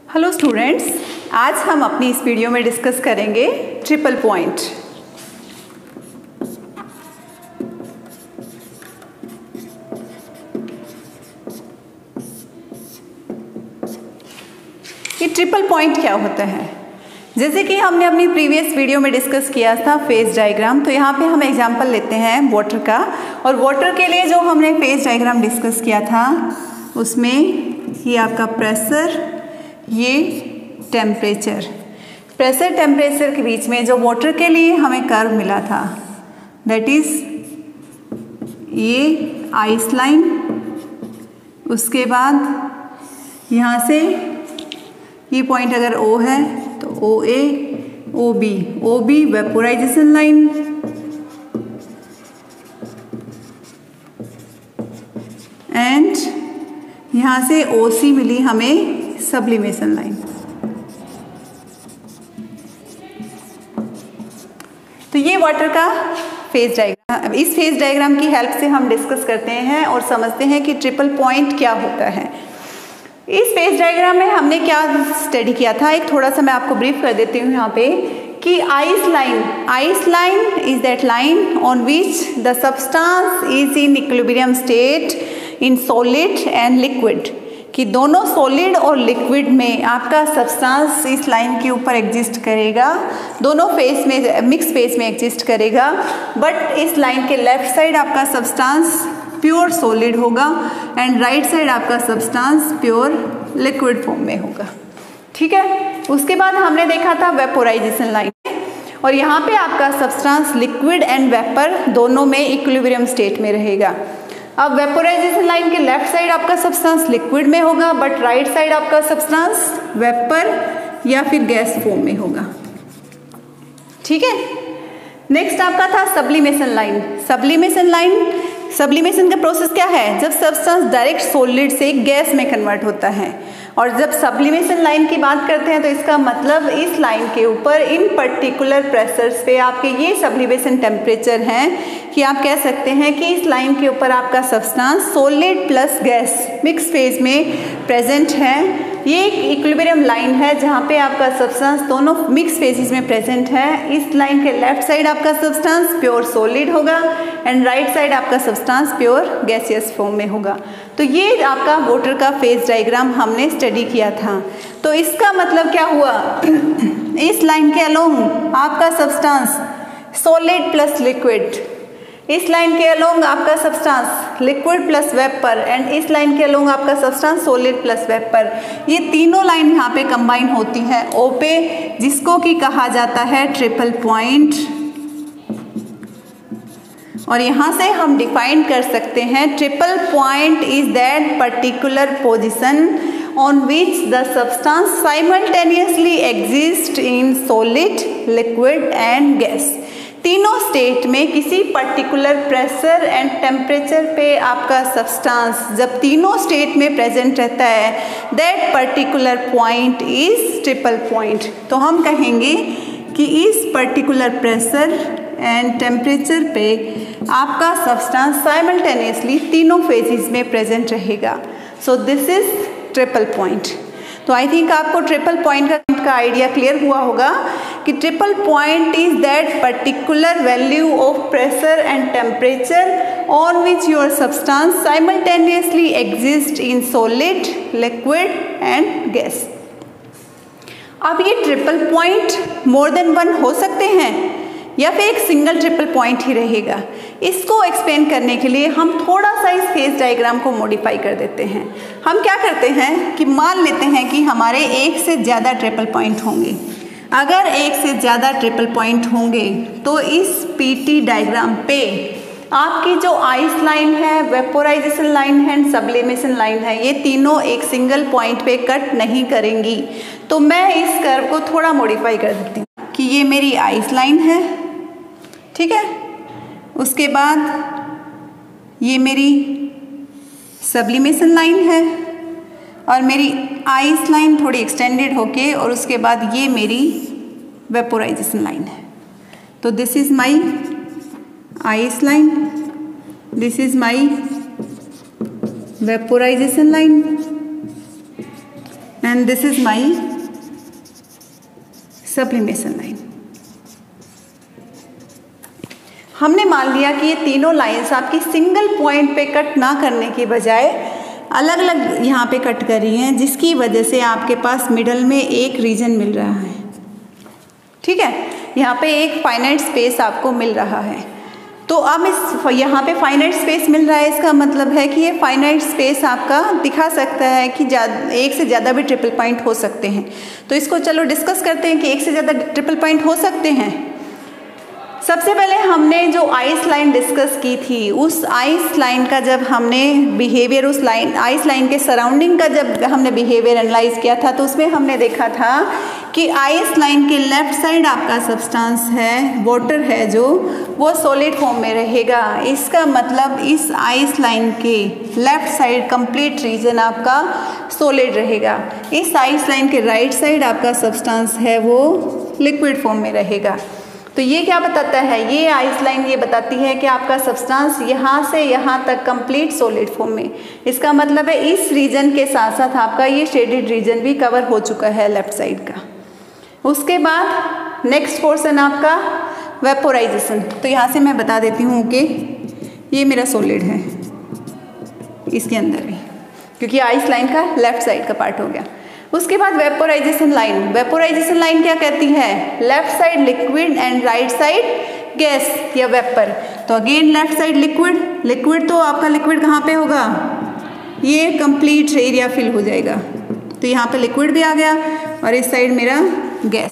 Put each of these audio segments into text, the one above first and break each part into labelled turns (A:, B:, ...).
A: Hello students, आज हम अपनी इस वीडियो में डिस्कस करेंगे ट्रिपल पॉइंट। ये ट्रिपल पॉइंट क्या होता है? जैसे कि हमने अपनी प्रीवियस वीडियो में डिस्कस किया था फेज डायग्राम, तो यहाँ पे हम एग्जांपल लेते हैं वाटर का। और वाटर के लिए जो हमने फेज डायग्राम डिस्कस किया था उसमें ये आपका प्रेशर, ये टेम्परेचर, प्रेशर टेम्परेचर के बीच में जो वाटर के लिए हमें कर्व मिला था, दैट इज ये आइस लाइन। उसके बाद यहाँ से ये पॉइंट अगर O है तो OA, OB vaporisation line, and यहाँ से OC मिली हमें सब्लिमेशन लाइन। तो ये वाटर का फेज डायग्राम। इस फेज डायग्राम की हेल्प से हम डिस्कस करते हैं और समझते हैं कि ट्रिपल पॉइंट क्या होता है। इस फेज डायग्राम में हमने क्या स्टडी किया था, एक थोड़ा सा मैं आपको ब्रीफ कर देती हूँ यहाँ पे कि ice line is that line on which the substance is in equilibrium state in solid and liquid, कि दोनों सॉलिड और लिक्विड में आपका सब्सटेंस इस लाइन के ऊपर एग्जिस्ट करेगा, दोनों फेस में, मिक्स फेस में एग्जिस्ट करेगा। बट इस लाइन के लेफ्ट साइड आपका सब्सटेंस प्योर सॉलिड होगा एंड राइट साइड आपका सब्सटेंस प्योर लिक्विड फॉर्म में होगा। ठीक है, उसके बाद हमने देखा था वेपोराइजेशन लाइन, और यहाँ पे आपका सब्सटेंस लिक्विड एंड वेपर दोनों में इक्विलिब्रियम स्टेट में रहेगा। अब वेपोराइजेशन लाइन के लेफ्ट साइड आपका सब्सटेंस लिक्विड में होगा, बट राइट साइड आपका सब्सटेंस वेपर या फिर गैस फॉर्म में होगा। ठीक है, नेक्स्ट आपका था सब्लिमेशन लाइन। सब्लिमेशन का प्रोसेस क्या है? जब सब्सटेंस डायरेक्ट सॉलिड से गैस में कन्वर्ट होता है। और जब सब्लिमेशन लाइन की बात करते हैं तो इसका मतलब इस लाइन के ऊपर इन पर्टिकुलर प्रेशर्स पे आपके ये सब्लिमेशन टेम्परेचर हैं कि आप कह सकते हैं कि इस लाइन के ऊपर आपका substance solid plus gas mix phase में प्रेजेंट है। ये एक इक्विलिब्रियम लाइन है जहाँ पे आपका सब्सटेंस दोनों मिक्स फेजेस में प्रेजेंट है। इस लाइन के लेफ्ट साइड आपका सब्सटेंस प्योर सॉलिड होगा एंड राइट साइड आपका सब्सटेंस प्योर गैसियस फॉर्म में होगा। तो ये आपका वाटर का फेज डायग्राम हमने स्टडी किया था। तो इसका मतलब क्या हुआ? इस लाइन के अलोंग आपका सब्सटेंस सॉलिड प्लस लिक्विड, इस लाइन के अलोंग आपका substance liquid plus vapour, and इस लाइन के अलोंग आपका सब्सटेंस सॉलिड प्लस वेपर, ये तीनों लाइन यहाँ पे कंबाइन होती है O पे, जिसको कि कहा जाता है ट्रिपल पॉइंट। और यहाँ से हम डिफाइन कर सकते हैं triple point is that particular position on which the substance simultaneously exists in solid, liquid and gas। तीनों स्टेट में किसी पर्टिकुलर प्रेशर एंड टेम्परेचर पे आपका सब्सटेंस जब तीनों स्टेट में प्रेजेंट रहता है, that particular point is triple point. तो हम कहेंगे कि इस पर्टिकुलर प्रेशर एंड टेम्परेचर पे आपका सब्सटेंस साइमल्टेनियसली तीनों फेजेस में प्रेजेंट रहेगा। So this is triple point. तो आई थिंक आपको ट्रिपल पॉइंट का आइडिया क्लियर हुआ होगा कि triple point is that particular value of pressure and temperature on which your substance simultaneously exist in solid, liquid and gas. अब ये triple point more than one हो सकते हैं या फिर एक सिंगल ट्रिपल पॉइंट ही रहेगा। इसको एक्सप्लेन करने के लिए हम थोड़ा सा इस फेज डायग्राम को मॉडिफाई कर देते हैं। हम क्या करते हैं कि मान लेते हैं कि हमारे एक से ज़्यादा ट्रिपल पॉइंट होंगे। अगर एक से ज़्यादा ट्रिपल पॉइंट होंगे तो इस पीटी डायग्राम पे आपकी जो आइस लाइन है, वेपोराइजेशन लाइन है एंड सब्लिमेशन लाइन है, ये तीनों एक सिंगल पॉइंट पे कट नहीं करेंगी। तो मैं इस कर्व को थोड़ा मॉडिफाई कर देती हूँ कि ये मेरी आइस लाइन है, ठीक है। उसके बाद ये मेरी सब्लिमेशन लाइन है और मेरी आइस लाइन थोड़ी एक्सटेंडेड होके, और उसके बाद ये मेरी वेपोराइजेशन लाइन है। तो this is my ice line, this is my vaporisation line and this is my sublimation line. हमने मान लिया कि ये तीनों लाइंस आपकी सिंगल पॉइंट पे कट ना करने की बजाय अलग अलग यहाँ पे कट कर रही हैं, जिसकी वजह से आपके पास मिडल में एक रीजन मिल रहा है। ठीक है, यहाँ पे एक फाइनाइट स्पेस आपको मिल रहा है। तो अब इस यहाँ पे फाइनाइट स्पेस मिल रहा है, इसका मतलब है कि ये फाइनाइट स्पेस आपका दिखा सकता है कि एक से ज़्यादा भी ट्रिपल पॉइंट हो सकते हैं। तो इसको चलो डिस्कस करते हैं कि एक से ज़्यादा ट्रिपल पॉइंट हो सकते हैं। सबसे पहले हमने जो आइस लाइन डिस्कस की थी, उस आइस लाइन का जब हमने बिहेवियर, उस लाइन आइस लाइन के सराउंडिंग का जब हमने बिहेवियर एनालाइज किया था, तो उसमें हमने देखा था कि आइस लाइन के लेफ्ट साइड आपका सब्सटेंस है, वाटर है, जो वो सॉलिड फॉर्म में रहेगा। इसका मतलब इस आइस लाइन के लेफ्ट साइड कंप्लीट रीजन आपका सॉलिड रहेगा। इस आइस लाइन के राइट साइड आपका सब्सटेंस है वो लिक्विड फॉर्म में रहेगा। तो ये क्या बताता है, ये आइस लाइन ये बताती है कि आपका सब्सटेंस यहाँ से यहाँ तक कंप्लीट सॉलिड फॉर्म में। इसका मतलब है इस रीजन के साथ साथ आपका ये शेडेड रीजन भी कवर हो चुका है लेफ्ट साइड का। उसके बाद नेक्स्ट पोर्शन आपका वेपोराइजेशन। तो यहाँ से मैं बता देती हूँ कि ये मेरा सॉलिड है इसके अंदर भी, क्योंकि आइस लाइन का लेफ्ट साइड का पार्ट हो गया। उसके बाद वेपोराइजेशन लाइन। वेपोराइजेशन लाइन क्या कहती है, left side liquid and right side gas या वेपर। तो again left side liquid, liquid तो आपका लिक्विड कहाँ पे होगा, ये कंप्लीट एरिया फिल हो जाएगा। तो यहाँ पे लिक्विड भी आ गया और इस साइड मेरा गैस।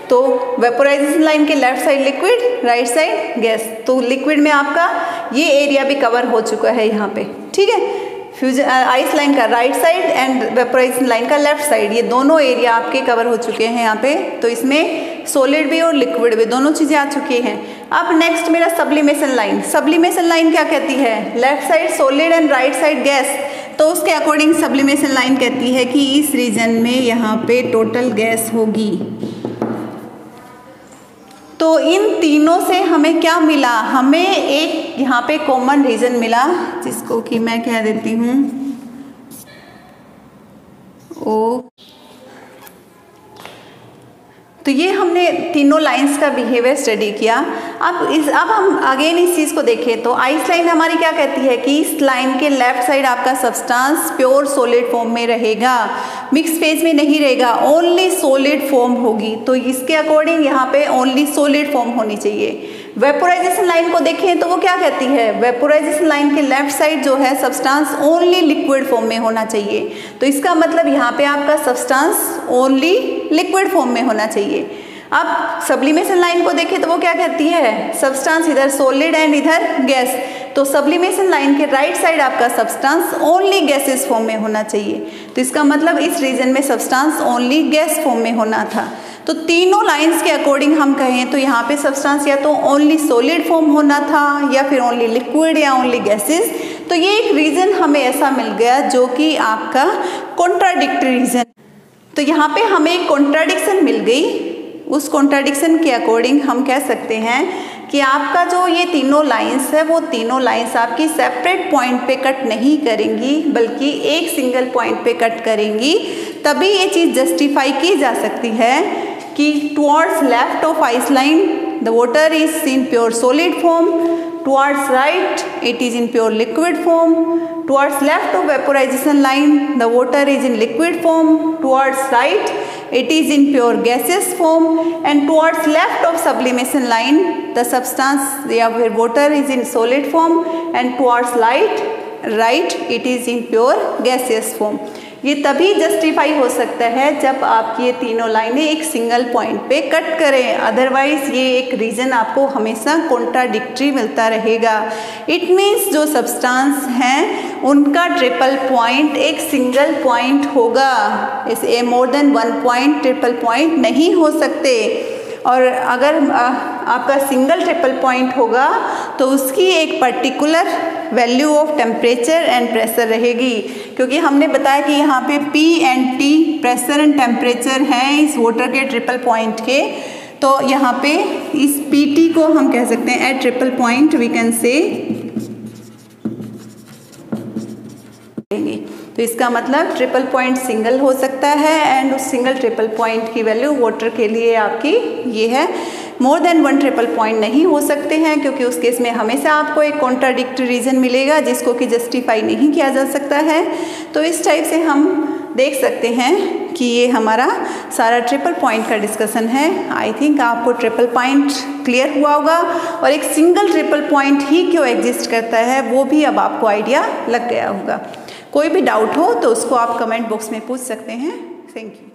A: तो वेपोराइजेशन लाइन के left side liquid, right side gas. तो लिक्विड में आपका ये एरिया भी कवर हो चुका है यहाँ पे। ठीक है, फ्यूजन आइस लाइन का right side and vaporisation line का लेफ्ट साइड, ये दोनों एरिया आपके कवर हो चुके हैं यहाँ पे। तो इसमें सॉलिड भी और लिक्विड भी दोनों चीज़ें आ चुकी हैं। अब नेक्स्ट मेरा सब्लिमेशन लाइन। सब्लिमेशन लाइन क्या कहती है, left side solid and right side gas. तो उसके अकॉर्डिंग सब्लिमेशन लाइन कहती है कि इस रीजन में यहाँ पे टोटल गैस होगी। तो इन तीनों से हमें क्या मिला, हमें एक यहाँ पे कॉमन रीजन मिला, जिसको कि मैं कह देती हूँ ओ। तो ये हमने तीनों लाइंस का बिहेवियर स्टडी किया। अब हम अगेन इस चीज़ को देखें तो आइस लाइन हमारी क्या कहती है कि इस लाइन के लेफ्ट साइड आपका सब्सटेंस प्योर सॉलिड फॉर्म में रहेगा, मिक्स फेज में नहीं रहेगा, ओनली सॉलिड फॉर्म होगी। तो इसके अकॉर्डिंग यहाँ पे ओनली सॉलिड फॉर्म होनी चाहिए। वेपोराइजेशन लाइन को देखें तो वो क्या कहती है, वेपोराइजेशन लाइन के लेफ्ट साइड जो है सब्सटेंस ओनली लिक्विड फॉर्म में होना चाहिए। तो इसका मतलब यहाँ पे आपका सब्सटेंस ओनली लिक्विड फॉर्म में होना चाहिए। अब सब्लिमेशन लाइन को देखें तो वो क्या कहती है, सब्सटेंस इधर सॉलिड एंड इधर गैस। तो सब्लिमेशन लाइन के राइट साइड आपका सब्सटेंस ओनली गैसेस फॉर्म में होना चाहिए। तो इसका मतलब इस रीजन में सब्सटेंस ओनली गैस फॉर्म में होना था। तो तीनों लाइंस के अकॉर्डिंग हम कहें तो यहाँ पे सब्सटेंस या तो ओनली सॉलिड फॉर्म होना था या फिर ओनली लिक्विड या ओनली गैसेस। तो ये एक रीजन हमें ऐसा मिल गया जो कि आपका कॉन्ट्राडिक्टरी रीजन। तो यहाँ पे हमें एक कॉन्ट्राडिक्शन मिल गई। उस कॉन्ट्राडिक्शन के अकॉर्डिंग हम कह सकते हैं कि आपका जो ये तीनों लाइंस है वो तीनों लाइंस आपकी सेपरेट पॉइंट पे कट नहीं करेंगी, बल्कि एक सिंगल पॉइंट पे कट करेंगी। तभी ये चीज़ जस्टिफाई की जा सकती है कि towards left of ice line the water is in pure solid form, towards right it is in pure liquid form, towards left of vaporisation line the water is in liquid form, towards right it is in pure gaseous form, and towards left of sublimation line the substance या फिर water is in solid form, and towards right it is in pure gaseous form। ये तभी justify हो सकता है जब आपकी ये तीनों लाइनें एक सिंगल पॉइंट पे कट करें, अदरवाइज ये एक रीजन आपको हमेशा कॉन्ट्राडिक्टरी मिलता रहेगा। इट मीन्स जो सब्सटेंस हैं उनका ट्रिपल पॉइंट एक सिंगल पॉइंट होगा, इसे more than one point triple point नहीं हो सकते। और अगर आपका सिंगल ट्रिपल पॉइंट होगा तो उसकी एक particular value of temperature and pressure रहेगी, क्योंकि हमने बताया कि यहाँ पे P and T pressure and temperature हैं इस वाटर के ट्रिपल पॉइंट के। तो यहाँ पे इस PT को हम कह सकते हैं at triple point we can say. तो इसका मतलब ट्रिपल पॉइंट सिंगल हो सकता है एंड उस सिंगल ट्रिपल पॉइंट की वैल्यू वाटर के लिए आपकी ये है। More than one triple point नहीं हो सकते हैं, क्योंकि उस केस में हमेशा आपको एक कॉन्ट्राडिक्टरी रीज़न मिलेगा जिसको कि जस्टिफाई नहीं किया जा सकता है। तो इस टाइप से हम देख सकते हैं कि ये हमारा सारा ट्रिपल पॉइंट का डिस्कशन है। आई थिंक आपको ट्रिपल पॉइंट क्लियर हुआ होगा और एक सिंगल ट्रिपल पॉइंट ही क्यों एग्जिस्ट करता है वो भी अब आपको आइडिया लग गया होगा। कोई भी डाउट हो तो उसको आप कमेंट बॉक्स में पूछ सकते हैं। Thank you.